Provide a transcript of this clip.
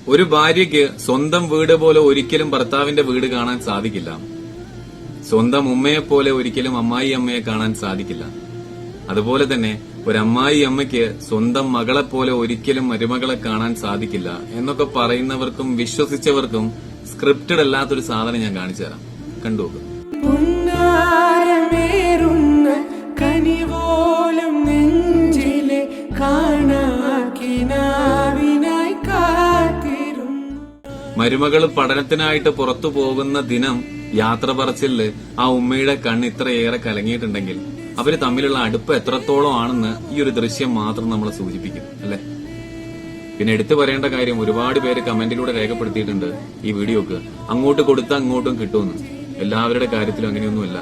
ഒരു ഭാര്യയ്ക്ക് സ്വന്തം വീട് പോലെ ഒരിക്കലും ഭർത്താവിന്റെ വീട് കാണാൻ സാധിക്കില്ല. സ്വന്തം ഉമ്മയെപ്പോലെ ഒരിക്കലും അമ്മായി അമ്മയെ കാണാൻ സാധിക്കില്ല. അതുപോലെ തന്നെ ഒരു അമ്മായി അമ്മയ്ക്ക് സ്വന്തം മകളെപ്പോലെ ഒരിക്കലും മരുമകളെ കാണാൻ സാധിക്കില്ല എന്നൊക്കെ പറയുന്നവർക്കും വിശ്വസിച്ചവർക്കും സ്ക്രിപ്റ്റഡ് അല്ലാത്തൊരു സാധനം ഞാൻ കാണിച്ചു തരാം. കണ്ടുനോക്ക്. മരുമകൾ പഠനത്തിനായിട്ട് പുറത്തു പോകുന്ന ദിനം യാത്ര പറച്ചില് ആ ഉമ്മയുടെ കണ്ണ് ഇത്രയേറെ കലങ്ങിയിട്ടുണ്ടെങ്കിൽ അവര് തമ്മിലുള്ള അടുപ്പ് എത്രത്തോളം ആണെന്ന് ഈ ഒരു ദൃശ്യം മാത്രം നമ്മളെ സൂചിപ്പിക്കും, അല്ലെ? പിന്നെ എടുത്തു പറയേണ്ട കാര്യം, ഒരുപാട് പേര് കമന്റിലൂടെ രേഖപ്പെടുത്തിയിട്ടുണ്ട് ഈ വീഡിയോക്ക് അങ്ങോട്ട് കൊടുത്താൽ അങ്ങോട്ടും കിട്ടുമെന്ന്. എല്ലാവരുടെ കാര്യത്തിലും അങ്ങനെയൊന്നുമില്ല.